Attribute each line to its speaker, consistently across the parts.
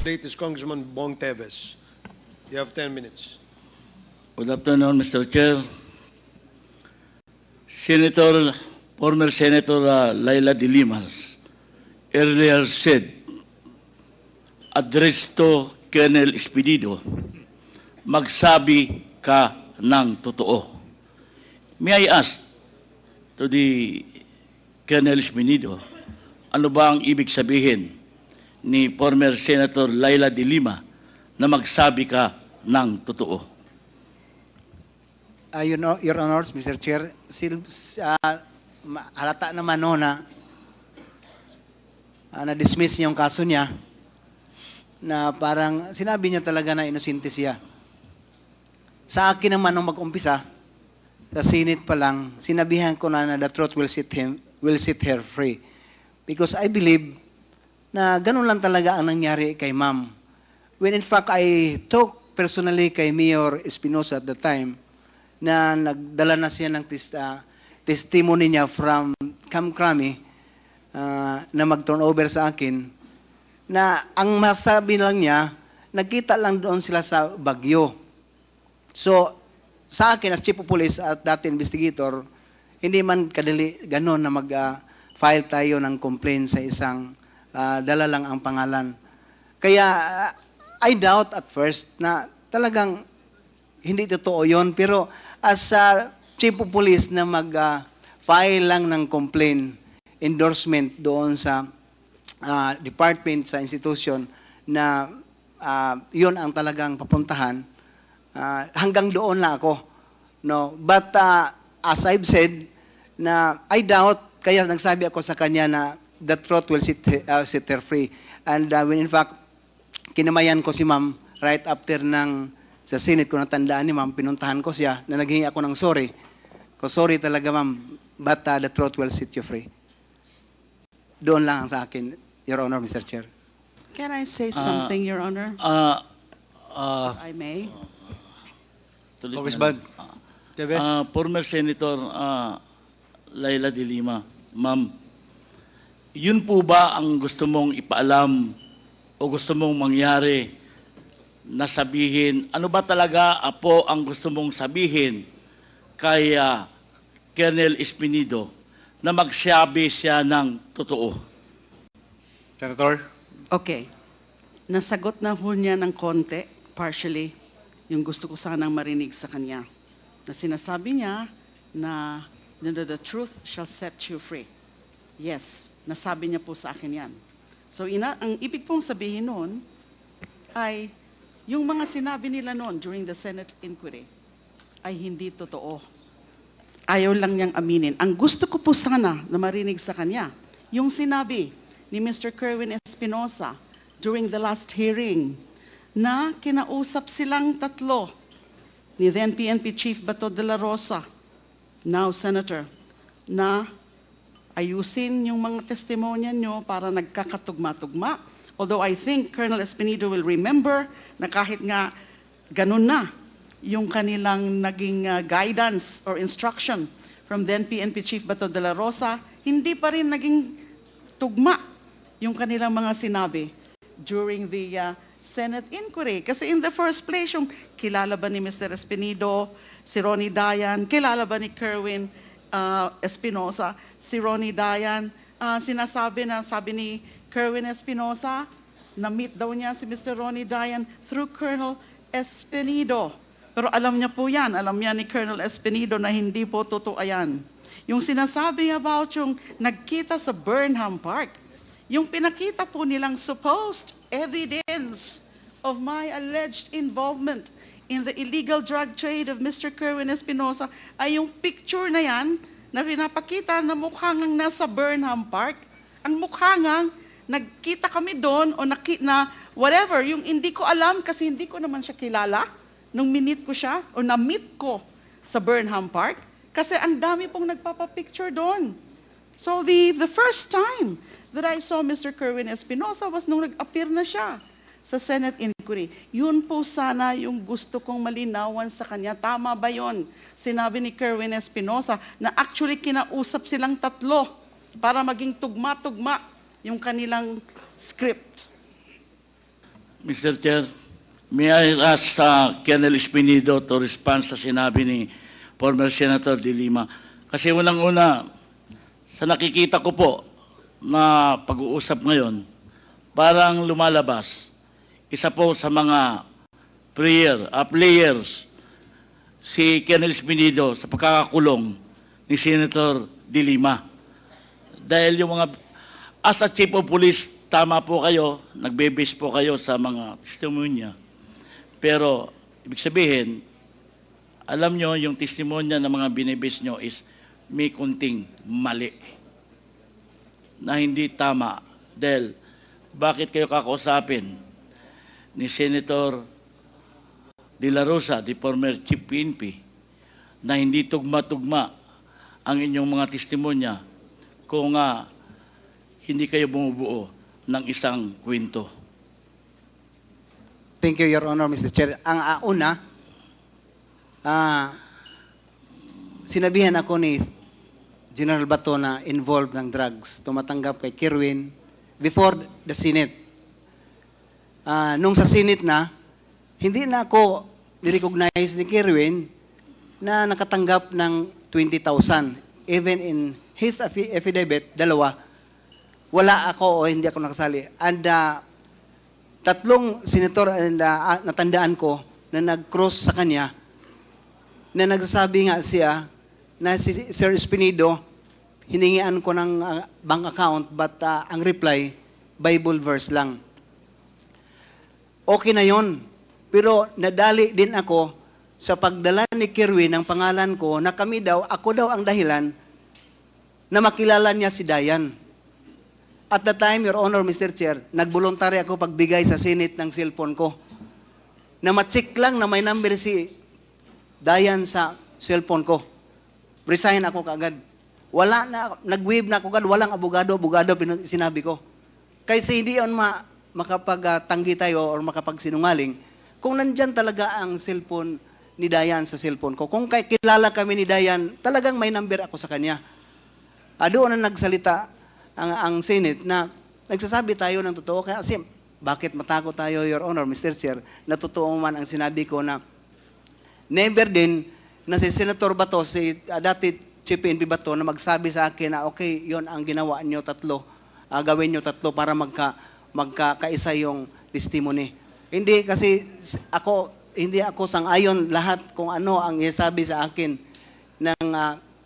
Speaker 1: Date is Congressman Bong Teves. You have 10 minutes.
Speaker 2: Good afternoon, Mr. Chair. Former Senator Laila De Lima earlier said, address to Colonel Espinido, magsabi ka ng totoo. May I ask to the Colonel Espinido, ano ba ang ibig sabihin ni former Senator Laila De Lima na magsabi ka ng totoo?
Speaker 3: Your Honors, Mr. Chair, halata naman no na na-dismiss niya yung kaso niya na parang sinabi niya talaga na inosente siya. Sa akin naman nung mag-umpisa, sa Senate pa lang, sinabihan ko na the truth will set her free. Because I believe na ganun lang talaga ang nangyari kay ma'am. When in fact, I talked personally kay Mayor Espinosa at the time, na nagdala na siya ng testimony niya from Camp Crame na mag-turnover sa akin, na ang masabi lang niya, nagkita lang doon sila sa Baguio. So, sa akin as Chief of Police at dati investigator, hindi man kadali ganon na mag-file tayo ng complaint sa isang dala lang ang pangalan. Kaya, I doubt at first na talagang hindi totoo yun, pero as Chief of Police na mag-file lang ng complaint, endorsement doon sa department, sa institution, na yun ang talagang papuntahan, hanggang doon lang ako. No? But as I've said, na I doubt, kaya nagsabi ako sa kanya na the truth will set her free. And when in fact, kinamayan ko si ma'am right after sa Senate ko natandaan ni ma'am, pinuntahan ko siya na naghingi ako ng sorry. Sorry talaga ma'am, but the truth will set you free. Doon lang sa akin, Your Honor, Mr. Chair.
Speaker 4: Can I say something, Your Honor? If I may.
Speaker 1: Congressman Teves.
Speaker 2: Former Senator Laila De Lima, ma'am, yun po ba ang gusto mong ipaalam o gusto mong mangyari na sabihin, ano ba talaga po ang gusto mong sabihin kay Colonel Espinido na magsabi siya ng totoo?
Speaker 1: Senator.
Speaker 4: Okay. Nasagot na ho niya ng konti, partially, yung gusto ko sanang marinig sa kanya. Na sinasabi niya na the truth shall set you free. Yes, nasabi niya po sa akin yan. So ang ibig pong sabihin nun ay yung mga sinabi nila noon during the Senate inquiry ay hindi totoo. Ayaw lang niyang aminin. Ang gusto ko po sana na marinig sa kanya, yung sinabi ni Mr. Kerwin Espinosa during the last hearing na kinausap silang tatlo ni then PNP Chief Bato de la Rosa, now Senator, na ayusin yung mga testimonya nyo para nagkakatugma-tugma. Although I think Colonel Espinido will remember na kahit nga ganun na yung kanilang naging guidance or instruction from then PNP Chief Bato de la Rosa, hindi pa rin naging tugma yung kanilang mga sinabi during the Senate inquiry. Kasi in the first place, yung kilala ba ni Mr. Espinido, si Ronnie Dayan, kilala ba ni Kerwin Espinosa, si Ronnie Dayan, sinasabi na, sabi ni Kerwin Espinosa, na-meet daw niya si Mr. Ronnie Dayan through Colonel Espinido. Pero alam niya po yan, alam niya ni Colonel Espinido na hindi po totoo yan. Yung sinasabi about yung nagkita sa Burnham Park, yung pinakita po nilang supposed evidence of my alleged involvement in the illegal drug trade of Mr. Kerwin Espinosa ay yung picture na yan na pinapakita na mukha ngang nasa Burnham Park. Ang mukha ngang nagkita kami doon o na whatever, yung hindi ko alam kasi hindi ko naman siya kilala nung minute ko siya o na-meet ko sa Burnham Park kasi ang dami pong nagpapapicture doon. So the first time that I saw Mr. Kerwin Espinosa was nung nag-appear na siya sa Senate inquiry. Yun po sana yung gusto kong malinawan sa kanya. Tama ba yun? Sinabi ni Kerwin Espinosa na actually kinausap silang tatlo para maging tugma-tugma yung kanilang script.
Speaker 2: Mr. Chair, may I ask Colonel Espinido to respond sa sinabi ni former Senator De Lima. Kasi unang-una, sa nakikita ko po na pag-uusap ngayon, parang lumalabas, isa po sa mga players, si Colonel Espinido sa pagkakakulong ni Senator De Lima. Dahil yung mga, as a chief of police, tama po kayo, nagbe-base po kayo sa mga testimonya. Pero, ibig sabihin, alam nyo, yung testimonya ng mga binibase nyo is may kunting mali na hindi tama. Dahil, bakit kayo kakausapin ni Senator De La Rosa, the former Chief PNP, na hindi tugma-tugma ang inyong mga testimonya kung hindi kayo bumubuo ng isang kwento?
Speaker 3: Thank you, Your Honor, Mr. Chair. Ang una, sinabihan ako ni General Bato na involved ng drugs, tumatanggap kay Kirwin before the Senate. Nung sa Senate na, hindi na ako nirecognize ni Kirwin na nakatanggap ng 20,000. Even in his affidavit, dalawa, wala ako o hindi ako nakasali. And tatlong senator natandaan ko na nag-cross sa kanya na nagsasabi nga siya na si Sir Espinido, hiningian ko ng bank account but ang reply, Bible verse lang. Okay na yon. Pero nadali din ako sa pagdala ni Kirwin ng pangalan ko na ako daw ang dahilan na makilala niya si Dayan. At the time, Your Honor, Mr. Chair, nagvoluntary ako pagbigay sa Senate ng cellphone ko. Na ma-check lang na may number si Dayan sa cellphone ko. Resign ako kaagad. Wala na, nag-wave na ako kaagad, walang abogado, sinabi ko. Kasi hindi yun makapagtanggi tayo or makapagsinungaling kung nandyan talaga ang cellphone ni Dayan sa cellphone ko. Kung kilala kami ni Dayan, talagang may number ako sa kanya. Doon na nagsalita ang Senate na nagsasabi tayo ng totoo. Kasi bakit matakot tayo, Your Honor, Mr. Chair, na totoo man ang sinabi ko na never din na si Senator Bato, si dati Chief PNP Bato, na magsabi sa akin na okay, yon ang ginawa nyo tatlo. Gawin nyo tatlo para magkakaisa yung testimony. Hindi kasi hindi ako sang-ayon lahat kung ano ang isabi sa akin ng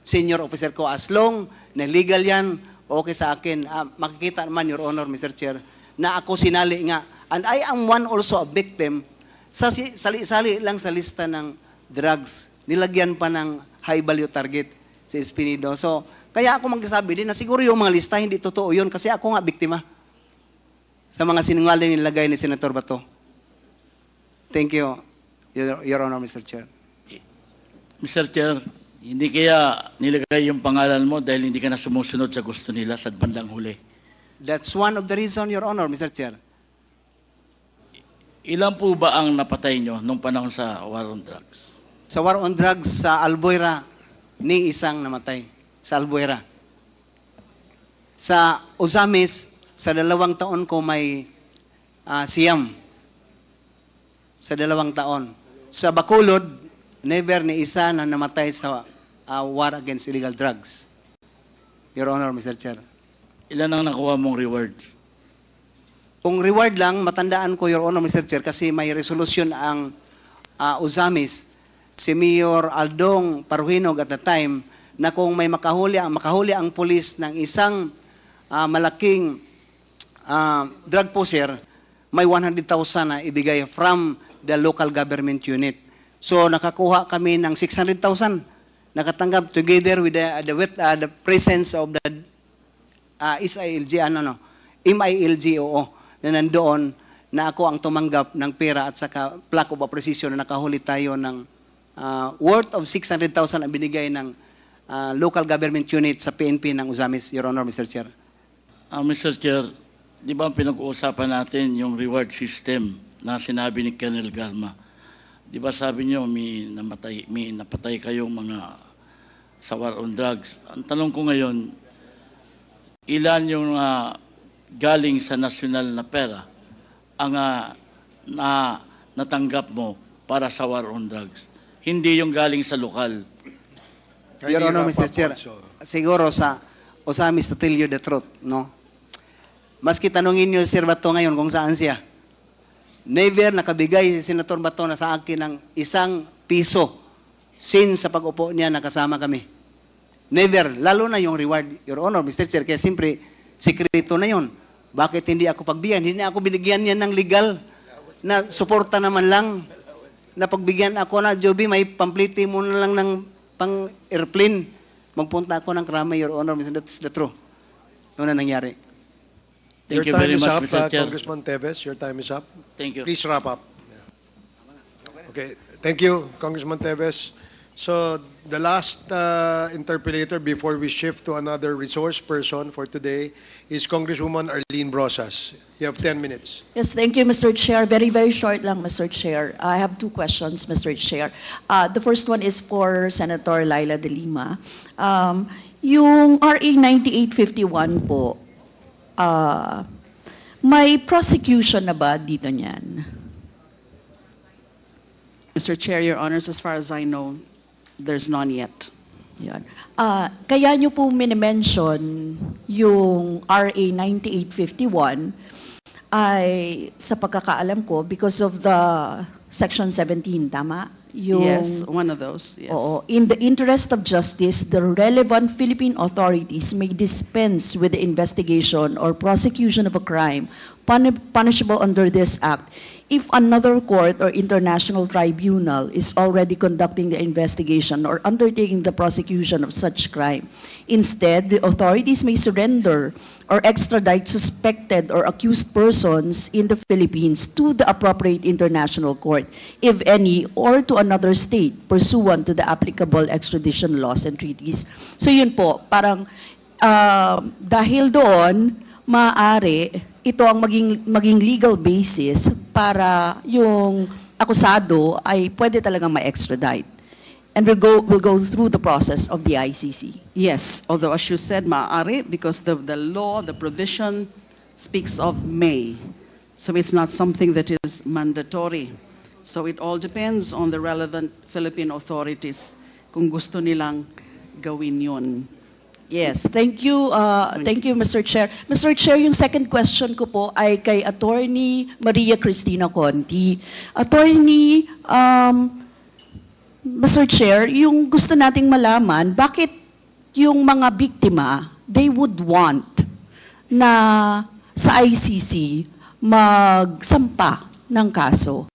Speaker 3: senior officer ko. As long na legal yan, okay sa akin. Makikita naman, Your Honor, Mr. Chair, na ako sinali nga. And I am one also a victim sa sali-sali lang sa lista ng drugs. Nilagyan pa ng high value target si Espinido. So, kaya ako magsasabi din na siguro yung mga lista hindi totoo yun kasi ako nga biktima sa mga sinungaling nilagay ni Senator Bato. Thank you, Your Honor, Mr. Chair.
Speaker 2: Mr. Chair, hindi kaya nilagay yung pangalan mo dahil hindi ka na sumusunod sa gusto nila sa bandang huli?
Speaker 3: That's one of the reasons, Your Honor, Mr. Chair.
Speaker 2: Ilan po ba ang napatay nyo nung panahon sa war on drugs?
Speaker 3: Sa war on drugs sa Albuera, ni isang namatay sa Albuera. Sa Ozamis, sa 2 taon ko may siyam. Sa 2 taon. Sa Bacolod, never ni isa na namatay sa war against illegal drugs. Your Honor, Mr. Chair.
Speaker 2: Ilan ang nakuha mong reward?
Speaker 3: Kung reward lang, matandaan ko, Your Honor, Mr. Chair, kasi may resolution ang Ozamis, si Mayor Aldong Parhuinog at the time, na kung may makahuli ang pulis ng isang malaking drug pusher, may 100,000 na ibigay from the local government unit. So nakakuha kami ng 600,000. Nakatanggap together with the presence of the MILG, na nandoon na ako ang tumanggap ng pera at saka plaque of appreciation na nakahuli tayo ng worth of 600,000 ang binigay ng local government unit sa PNP ng Ozamis, Your Honor, Mr. Chair.
Speaker 2: Mr. Chair, di ba pinag-uusapan natin yung reward system na sinabi ni Colonel Garma? Di ba sabi niyo may napatay kayong mga sa war on drugs? Ang tanong ko ngayon, ilan yung galing sa nasyonal na pera ang na natanggap mo para sa war on drugs. Hindi yung galing sa lokal.
Speaker 3: Your
Speaker 1: Kindly
Speaker 3: Honor,
Speaker 1: wrap
Speaker 3: Mr.
Speaker 1: up
Speaker 3: Chair,
Speaker 1: also.
Speaker 3: siguro sa Osamis to tell you the truth, no? Maski tanungin niyo si Sir Bato ngayon kung saan siya. Never nakabigay si Senator Bato na sa akin ng ₱1 since sa pag-upo niya nakasama kami. Never, lalo na yung reward, Your Honor, Mr. Chair, kaya siyempre, sikreto na yon. Bakit hindi ako pagbigyan? Hindi ako binigyan niya ng legal na suporta naman lang na pagbigyan ako na, Joby, may pampliti mo na lang ng pang-airplane. Magpunta ako ng Krame, Your Honor, that's the truth. Yun na nangyari.
Speaker 2: Thank you
Speaker 1: Your time
Speaker 2: very
Speaker 1: is
Speaker 2: much,
Speaker 1: up,
Speaker 2: Mr. Chair.
Speaker 1: Congressman Teves. Your time is up.
Speaker 2: Thank you.
Speaker 1: Please wrap up. Okay, thank you, Congressman Teves. So the last interpolator before we shift to another resource person for today is Congresswoman Arlene Brosas. You have 10 minutes.
Speaker 5: Yes, thank you, Mr. Chair. Very, very short lang, Mr. Chair. I have two questions, Mr. Chair. The first one is for Senator Laila de Lima. Yung RA 9851 po, may prosecution na ba dito niyan?
Speaker 4: Mr. Chair, Your Honors, as far as I know, there's none yet.
Speaker 5: Yan. Kaya nyo po minimension yung RA 9851 ay sa pagkakaalam ko because of the Section 17, tama?
Speaker 4: Yes, one of those, yes.
Speaker 5: Oo. In the interest of justice, the relevant Philippine authorities may dispense with the investigation or prosecution of a crime punishable under this act if another court or international tribunal is already conducting the investigation or undertaking the prosecution of such crime. Instead, the authorities may surrender or extradite suspected or accused persons in the Philippines to the appropriate international court, if any, or to another state pursuant to the applicable extradition laws and treaties. So yun po, parang dahil doon, maaari ito ang maging legal basis para yung akusado ay pwede talagang ma-extradite. And we'll go through the process of the ICC.
Speaker 4: Yes, although as you said, maaari, because the law, the provision speaks of may. So it's not something that is mandatory. So it all depends on the relevant Philippine authorities kung gusto nilang gawin yun.
Speaker 5: Yes, thank you, Mr. Chair. Mr. Chair, yung second question ko po ay kay Attorney Maria Cristina Conti. Attorney, Mr. Chair, yung gusto nating malaman, bakit yung mga biktima, they would want na sa ICC magsampa ng kaso?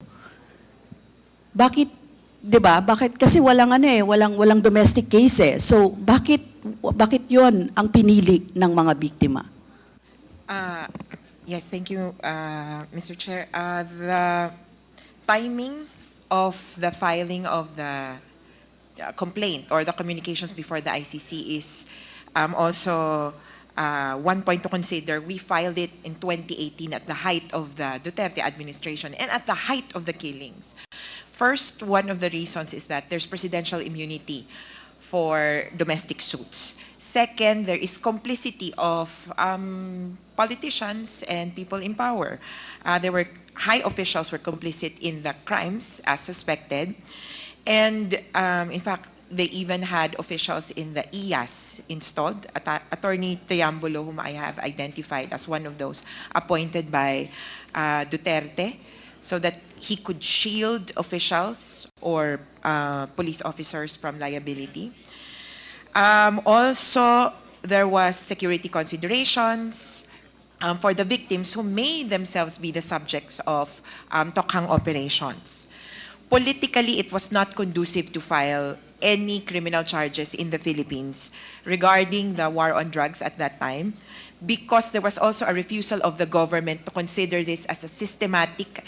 Speaker 5: Bakit, 'di ba? Bakit kasi walang domestic case eh. So bakit 'yon ang pinili ng mga biktima?
Speaker 6: Yes, thank you, Mr. Chair. The timing of the filing of the complaint or the communications before the ICC is also one point to consider. We filed it in 2018 at the height of the Duterte administration and at the height of the killings. First, one of the reasons is that there's presidential immunity for domestic suits. Second, there is complicity of politicians and people in power. There were high officials were complicit in the crimes as suspected. And in fact, they even had officials in the IAS installed. Attorney Triambulo, whom I have identified as one of those appointed by Duterte, so that he could shield officials or police officers from liability. Also, there was security considerations for the victims who may themselves be the subjects of Tokhang operations. Politically, it was not conducive to file any criminal charges in the Philippines regarding the war on drugs at that time, because there was also a refusal of the government to consider this as a systematic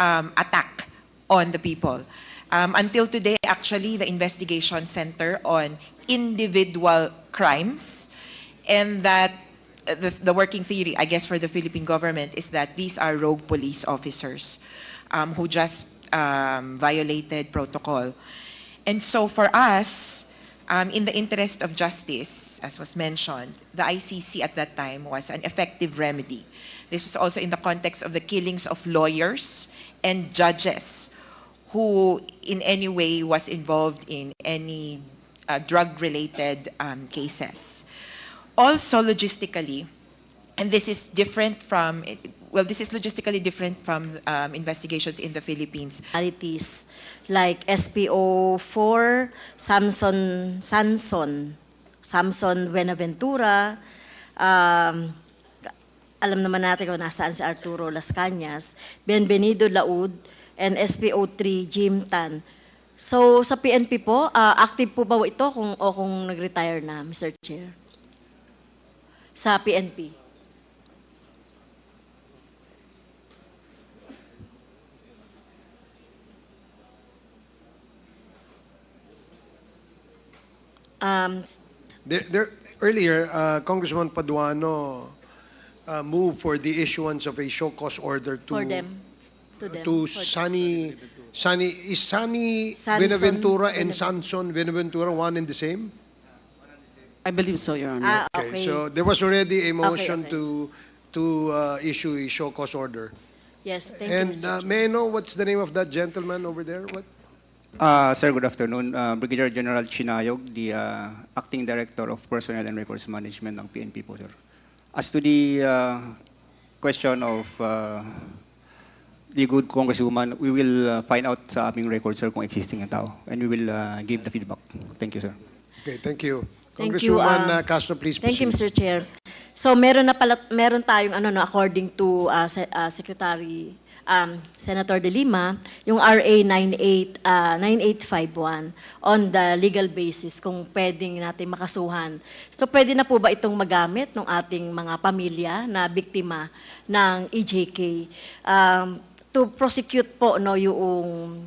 Speaker 6: attack on the people. Until today, actually, the investigation center on individual crimes, and that the working theory, I guess, for the Philippine government is that these are rogue police officers who just violated protocol. And so for us, in the interest of justice, as was mentioned, the ICC at that time was an effective remedy. This was also in the context of the killings of lawyers and judges who in any way was involved in any drug-related cases. Also logistically, and this is different from, well, this is logistically different from investigations in the Philippines.
Speaker 7: Personalities like SPO4, Samson Buenaventura, alam naman natin kung nasaan si Arturo Las Cañas, Bienvenido Laud, and SPO3 Jim Tan. So sa PNP po, active po ba ito kung nag-retire na, Mr. Chair? Sa PNP.
Speaker 1: Earlier, Congressman Paduano moved for the issuance of a show cause order
Speaker 7: For them.
Speaker 1: to Sunny
Speaker 7: Sanson
Speaker 1: Buenaventura and
Speaker 7: Buenaventura.
Speaker 1: Samson Buenaventura one and the same?
Speaker 4: I believe so, Your Honor.
Speaker 7: Okay.
Speaker 1: So there was already a motion
Speaker 7: okay.
Speaker 1: to issue a show cause order.
Speaker 7: Yes, thank you,
Speaker 1: And
Speaker 7: Mr. Chair.
Speaker 1: may I know what's the name of that gentleman over there? What?
Speaker 8: Sir, good afternoon. Brigadier General Chinayog, the Acting Director of Personnel and Records Management ng PNP po, sir. As to the question of the good Congresswoman, we will find out sa aming record, sir, kung existing ang tao. And we will give the feedback. Thank you, sir.
Speaker 1: Okay, thank you.
Speaker 7: Thank you,
Speaker 1: Congresswoman Castro, please
Speaker 7: Thank you,
Speaker 1: proceed.
Speaker 7: Mr. Chair. So meron tayong according to Secretary Senator De Lima, yung RA 9851 on the legal basis kung pwedeng natin makasuhan. So pwede na po ba itong magamit ng ating mga pamilya na biktima ng EJK to prosecute po yung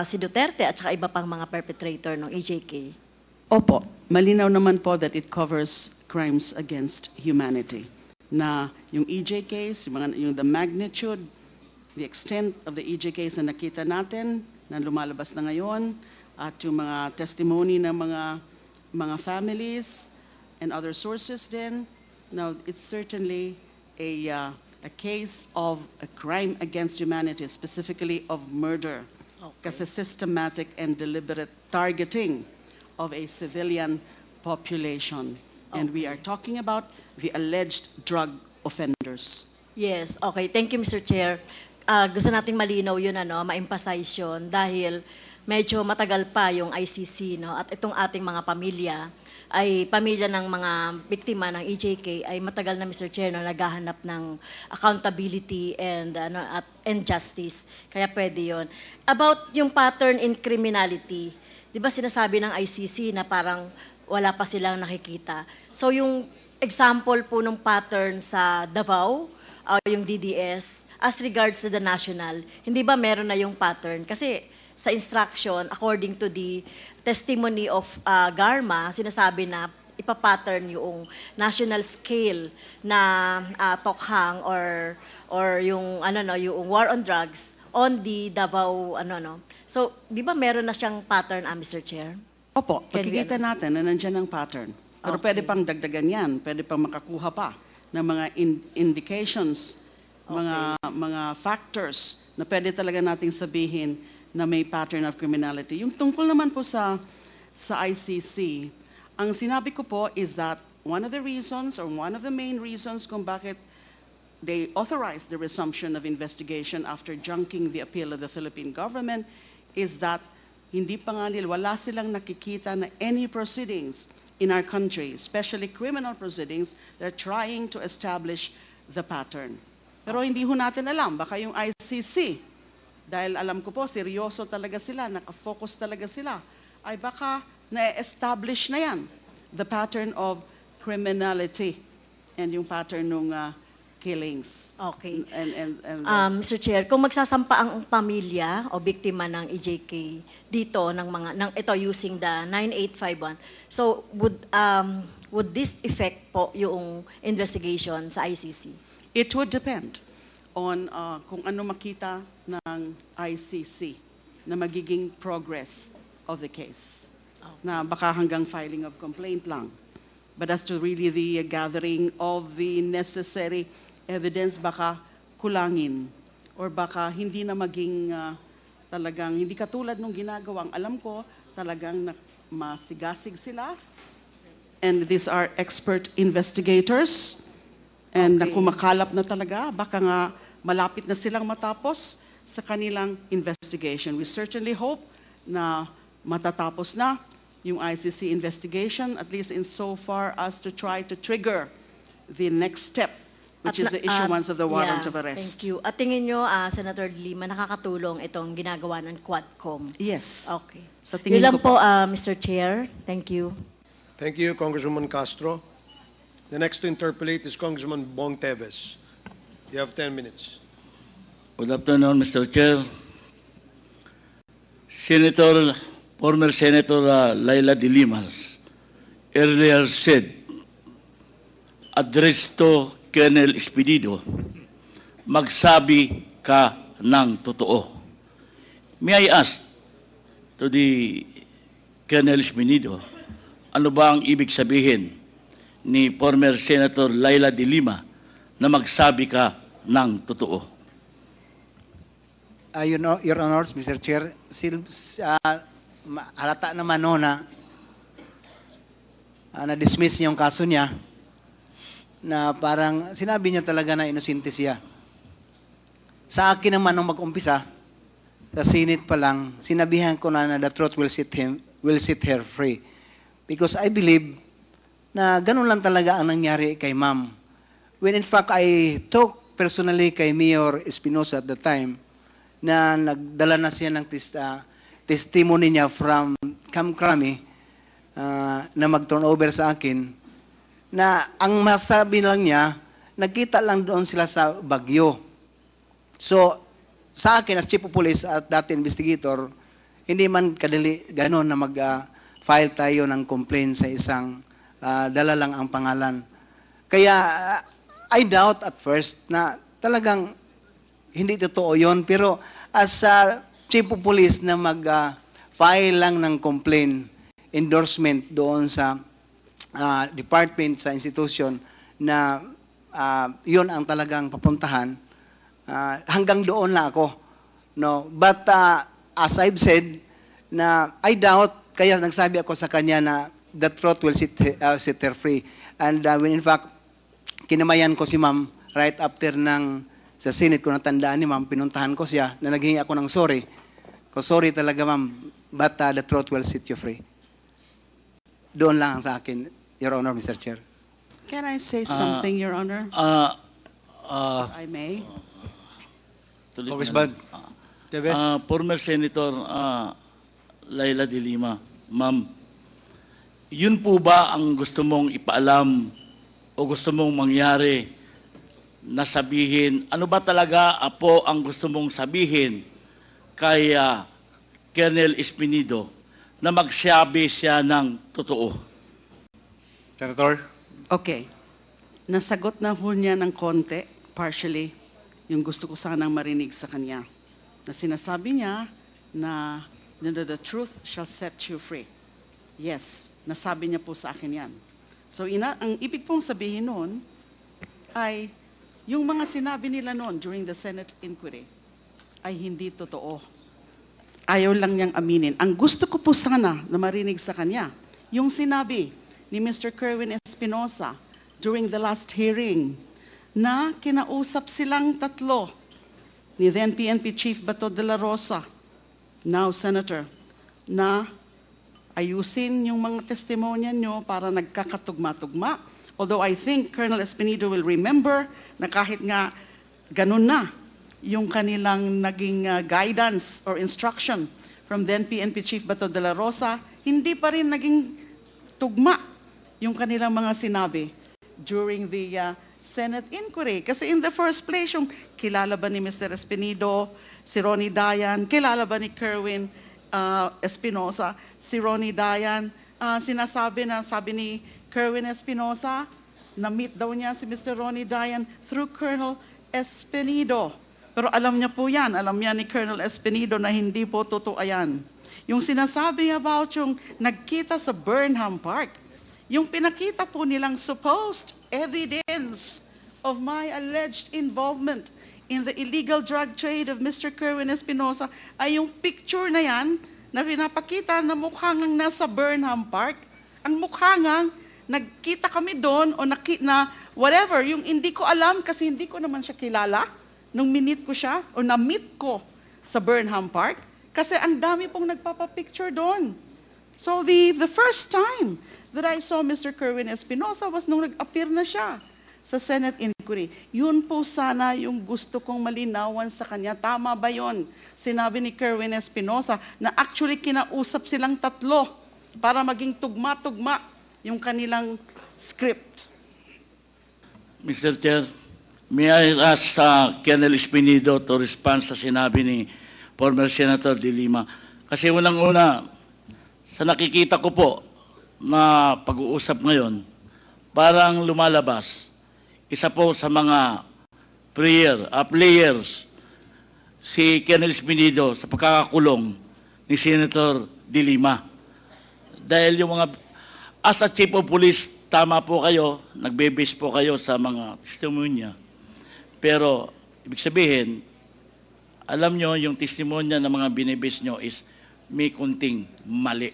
Speaker 7: si Duterte at saka iba pang mga perpetrator ng EJK?
Speaker 4: Opo, malinaw naman po that it covers crimes against humanity. Na yung EJ case, yung the magnitude, the extent of the EJ case na nakita natin, na lumalabas na ngayon, at yung mga testimony ng mga families and other sources din. Now, it's certainly a case of a crime against humanity, specifically of murder. Kasi systematic and deliberate targeting of a civilian population. And we are talking about the alleged drug offenders.
Speaker 7: Yes, okay. Thank you, Mr. Chair. Gusto nating malinaw yun, ma-emphasize yun dahil medyo matagal pa yung ICC, at itong ating mga pamilya ay pamilya ng mga biktima ng EJK ay matagal na, Mr. Chair, naghahanap ng accountability and justice. Kaya pwede yun. About yung pattern in criminality, di ba sinasabi ng ICC na parang wala pa silang nakikita. So yung example po ng pattern sa Davao, yung DDS, as regards to the national, hindi ba meron na yung pattern? Kasi sa instruction, according to the testimony of Garma, sinasabi na ipapattern yung national scale na tokhang or yung yung war on drugs on the Davao So, di ba meron na siyang pattern, Mr. Chair?
Speaker 4: Opo,
Speaker 7: Can we
Speaker 4: makikita natin na nandiyan ang pattern. Pero
Speaker 7: Okay.
Speaker 4: pwede pang dagdagan yan, pwede pang makakuha pa ng mga indications, mga factors na pwede talaga nating sabihin na may pattern of criminality. Yung tungkol naman po sa ICC, ang sinabi ko po is that one of the reasons or one of the main reasons kung bakit they authorized the resumption of investigation after junking the appeal of the Philippine government is that hindi pa nga nila, wala silang nakikita na any proceedings in our country, especially criminal proceedings, they're trying to establish the pattern. Pero hindi ho natin alam, baka yung ICC, dahil alam ko po, seryoso talaga sila, nakafocus talaga sila, ay baka na-establish na yan, the pattern of criminality and yung pattern ng killings.
Speaker 7: Okay.
Speaker 4: And
Speaker 7: Mr. Chair, kung magsasampa ang pamilya o biktima ng EJK dito ito using the 9851, so would this affect po yung investigation sa ICC?
Speaker 4: it would depend on kung ano makita ng ICC na magiging progress of the case. Na baka hanggang filing of complaint lang. But as to really the gathering of the necessary evidence, baka kulangin or baka hindi na maging talagang hindi katulad nung ginagawang alam ko talagang masigasig sila, and these are expert investigators and na
Speaker 7: Okay.
Speaker 4: kumakalap na talaga, baka nga malapit na silang matapos sa kanilang investigation. We certainly hope na matatapos na yung ICC investigation, at least in so far as to try to trigger the next step, which is the issuance of the warrant of arrest.
Speaker 7: Thank you. At tingin nyo, Senator De Lima, nakakatulong itong ginagawa ng Quadcom?
Speaker 4: Yes.
Speaker 7: Okay.
Speaker 4: Sa
Speaker 7: Yun
Speaker 4: tingin
Speaker 7: lang
Speaker 4: ko
Speaker 7: po, Mr. Chair. Thank you.
Speaker 1: Thank you, Congresswoman Castro. The next to interpolate is Congressman Bong Teves. You have 10 minutes.
Speaker 2: Good afternoon, Mr. Chair. Former Senator Laila De Lima earlier said, address to Colonel Espinido, magsabi ka ng totoo. May I ask to the Colonel Espinido, ano ba ang ibig sabihin ni former Senator Laila De Lima na magsabi ka ng totoo?
Speaker 3: You know, Your Honors, Mr. Chair, halata naman no na na-dismiss niya yung kaso niya na parang sinabi niya talaga na inosente siya. Sa akin naman nung mag-umpisa, sa Senate pa lang, sinabihan ko na the truth will set her free. Because I believe na ganun lang talaga ang nangyari kay ma'am. When in fact, I talked personally kay Mayor Espinosa at the time na nagdala na siya ng testimony niya from Camp Crame na mag-turnover sa akin na ang masabi lang niya, nagkita lang doon sila sa Baguio. So, sa akin as Chief of Police at dati investigator, hindi man kadali gano'n na mag-file tayo ng complaint sa isang dala lang ang pangalan. Kaya, I doubt at first na talagang hindi totoo yun. Pero as Chief of Police na mag-file lang ng complaint, endorsement doon sa department, sa institution na yun ang talagang papuntahan, hanggang doon na ako. No? But as I've said, na I doubt, kaya nagsabi ako sa kanya na the truth will set her free. And when in fact, kinamayan ko si ma'am right after sa Senate ko natandaan ni ma'am, pinuntahan ko siya na naghingi ako ng sorry. Sorry talaga ma'am, but the truth will set you free. Doon lang sa akin, Your Honor, Mr. Chair.
Speaker 4: Can I say something, Your Honor? If I may.
Speaker 2: Congressman
Speaker 9: Teves.
Speaker 2: Former Senator Laila De Lima, ma'am, yun po ba ang gusto mong ipaalam o gusto mong mangyari na sabihin, ano ba talaga po ang gusto mong sabihin kay Colonel Espinido na magsabi siya ng totoo?
Speaker 9: Senator.
Speaker 4: Okay. Nasagot na ho niya ng konti, partially, yung gusto ko sanang marinig sa kanya. Na sinasabi niya na the truth shall set you free. Yes, nasabi niya po sa akin yan. So ang ibig pong sabihin nun ay yung mga sinabi nila noon during the Senate inquiry ay hindi totoo. Ayaw lang niyang aminin. Ang gusto ko po sana na marinig sa kanya, yung sinabi ni Mr. Kerwin Espinosa during the last hearing na kinausap silang tatlo ni then PNP Chief Bato de la Rosa, now Senator, na ayusin yung mga testimonya nyo para nagkakatugma-tugma. Although I think Colonel Espinido will remember na kahit nga ganun na yung kanilang naging guidance or instruction from then PNP Chief Bato de la Rosa, hindi pa rin naging tugma yung kanilang mga sinabi during the Senate inquiry. Kasi in the first place, yung kilala ba ni Mr. Espinido, si Ronnie Dayan, kilala ba ni Kerwin Espinosa, si Ronnie Dayan, sinasabi na, sabi ni Kerwin Espinosa, na-meet daw niya si Mr. Ronnie Dayan through Colonel Espinido. Pero alam niya po yan, alam niya ni Colonel Espinido na hindi po totoo yan. Yung sinasabi about yung nagkita sa Burnham Park, yung pinakita po nilang supposed evidence of my alleged involvement in the illegal drug trade of Mr. Kerwin Espinosa ay yung picture na yan na pinapakita na mukha ngang nasa Burnham Park. Ang mukha ngang nagkita kami doon o na whatever, yung hindi ko alam kasi hindi ko naman siya kilala nung minute ko siya o na-meet ko sa Burnham Park kasi ang dami pong nagpapapicture doon. So the first time that I saw Mr. Kerwin Espinosa was nung nag-appear na siya sa Senate inquiry. Yun po sana yung gusto kong malinawan sa kanya. Tama ba yun? Sinabi ni Kerwin Espinosa na actually kinausap silang tatlo para maging tugma-tugma yung kanilang script.
Speaker 2: Mr. Chair, may I ask Colonel Espinido to respond sa sinabi ni former Senator De Lima. Kasi unang-una, sa nakikita ko po na pag-uusap ngayon, parang lumalabas isa po sa mga players si Colonel Espinido sa pagkakakulong ni Senator De Lima. Dahil yung mga, as a chief of police, tama po kayo, nagbe-base po kayo sa mga testimonya. Pero, ibig sabihin, alam nyo, yung testimonya ng mga binibase nyo is may kunting mali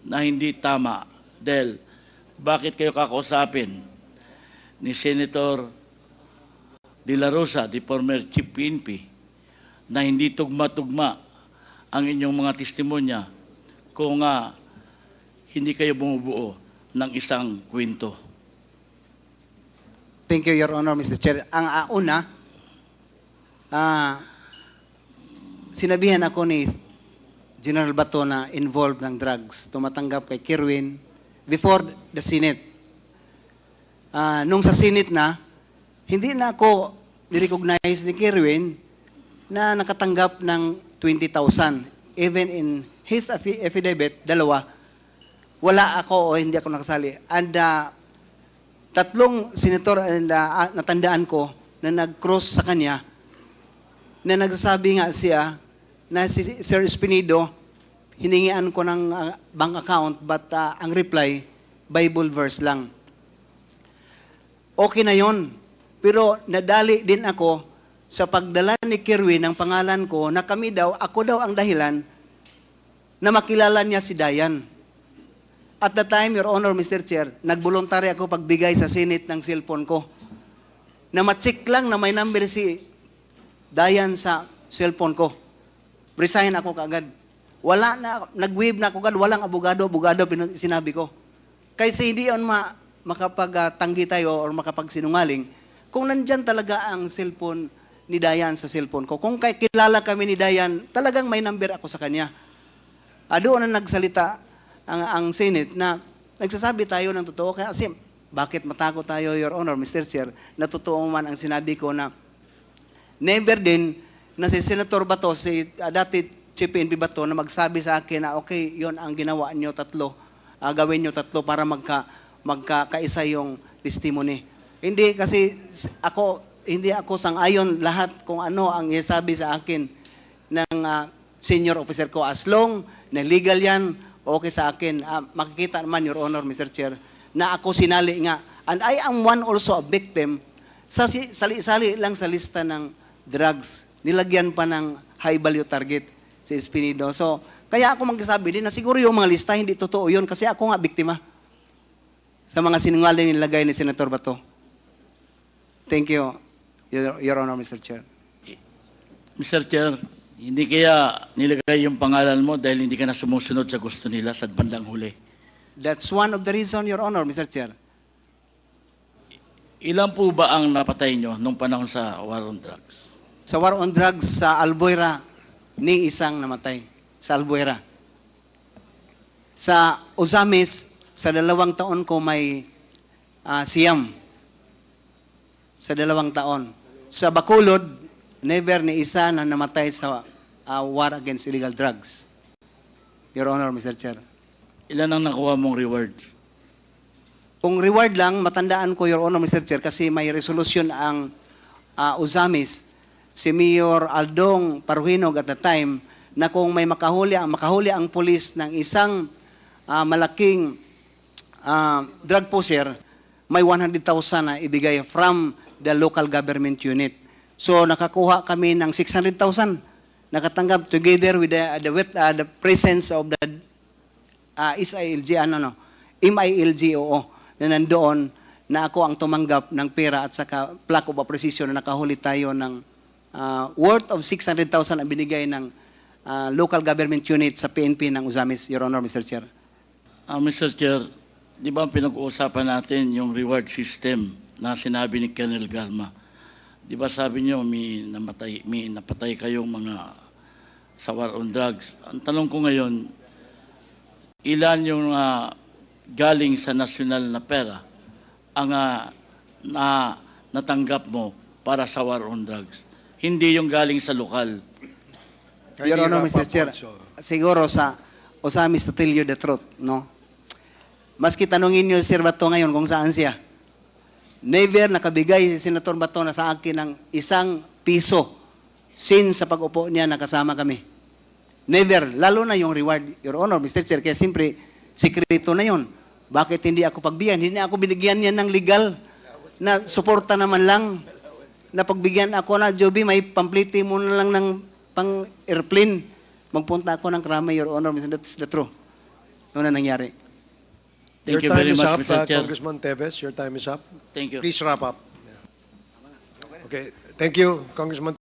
Speaker 2: na hindi tama. Dahil, bakit kayo kakausapin ni Senator De La Rosa, the former Chief PNP, na hindi tugma-tugma ang inyong mga testimonya kung hindi kayo bumubuo ng isang kwento?
Speaker 3: Thank you, Your Honor, Mr. Chair. Ang una, sinabihan ako ni General Bato na involved ng drugs, tumatanggap kay Kerwin before the Senate. Nung sa Senate na, hindi na ako nirecognize ni Kerwin na nakatanggap ng 20,000. Even in his affidavit, dalawa, wala ako o hindi ako nakasali. And tatlong senator natandaan ko na nag-cross sa kanya na nagsasabi nga siya na si Sir Espinido, hiningian ko ng bank account but ang reply, Bible verse lang. Okay na yon. Pero nadali din ako sa pagdala ni Kerwin ng pangalan ko na ako daw ang dahilan na makilala niya si Dayan. At the time, Your Honor, Mr. Chair, nagvoluntary ako pagbigay sa Senate ng cellphone ko. Na ma-check lang na may number si Dayan sa cellphone ko. Resign ako kaagad. Wala na, nag-wave na ako kaagad, walang abogado, sinabi ko. Kasi hindi yun makapagtanggi tayo or makapagsinungaling kung nandyan talaga ang cellphone ni Dayan sa cellphone ko. Kung kilala kami ni Dayan, talagang may number ako sa kanya. Doon na nagsalita ang Senate na nagsasabi tayo ng totoo. Kasi bakit matakot tayo, Your Honor, Mr. Chair, na totoo man ang sinabi ko na never din na si Senator Bato, si dati Chief PNP Bato na magsabi sa akin na okay, yon ang ginawa nyo tatlo, gawin nyo tatlo para magkakaisa yung testimony. Hindi kasi hindi ako sang-ayon lahat kung ano ang isabi sa akin ng senior officer ko. As long na legal yan, okay sa akin. Makikita naman, Your Honor, Mr. Chair, na ako sinali nga. And I am one also a victim sa sali-sali lang sa lista ng drugs. Nilagyan pa ng high value target si Espinido. So, kaya ako magsasabi din na siguro yung mga lista hindi totoo yun kasi ako nga biktima sa mga sinungaling nilagay ni Senator Bato. Thank you, Your Honor, Mr. Chair.
Speaker 2: Mr. Chair, hindi kaya nilagay yung pangalan mo dahil hindi ka na sumusunod sa gusto nila sa bandang huli?
Speaker 3: That's one of the reason, Your Honor, Mr. Chair.
Speaker 2: Ilan po ba ang napatay nyo nung panahon sa war on drugs?
Speaker 3: Sa war on drugs sa Albuera, ni isang namatay sa Albuera. Sa Ozamis, sa 2 taon ko may siyam. Sa 2 taon. Sa Bacolod, never ni isa na namatay sa war against illegal drugs. Your Honor, Mr. Chair.
Speaker 2: Ilan ang nakuha mong reward?
Speaker 3: Kung reward lang, matandaan ko, Your Honor, Mr. Chair, kasi may resolution ang Ozamis, si Mayor Aldong Paruhinog at the time, na kung may makahuli ang pulis ng isang malaking drug pusher, may 100,000 na ibigay from the local government unit. So nakakuha kami ng 600,000. Nakatanggap together with the presence of the MILG, na nandoon na ako ang tumanggap ng pera at saka plaque of appreciation na nakahuli tayo ng worth of 600,000 ang binigay ng local government unit sa PNP ng Uzamis, Your Honor, Mr. Chair.
Speaker 2: Mr. Chair, di ba pinag-uusapan natin yung reward system na sinabi ni Colonel Garma? Di ba sabi niyo may napatay kayong mga sa war on drugs. Ang tanong ko ngayon, ilan yung galing sa nasyonal na pera ang natanggap mo para sa war on drugs? Hindi yung galing sa lokal.
Speaker 3: Your Honor, Mr. Chair, siguro sa Uzamis to tell you the truth, no? Maski tanungin niyo si Sir Bato ngayon kung saan siya. Never nakabigay si Senator Bato na sa akin ng ₱1 since sa pag-upo niya nakasama kami. Never, lalo na yung reward, Your Honor, Mr. Chair, kaya siyempre, sikreto na yon. Bakit hindi ako pagbigyan? Hindi ako binigyan niya ng legal na suporta naman lang. Na pagbigyan ako na, Joby, may pampliti mo na lang ng pang-airplane. Magpunta ako ng Krama, Your Honor, that's the truth. Ano na nangyari?
Speaker 2: Thank you very much, Mr. Chair.
Speaker 1: Congressman Teves, your time is up.
Speaker 2: Thank you.
Speaker 1: Please wrap up. Okay, thank you, Congressman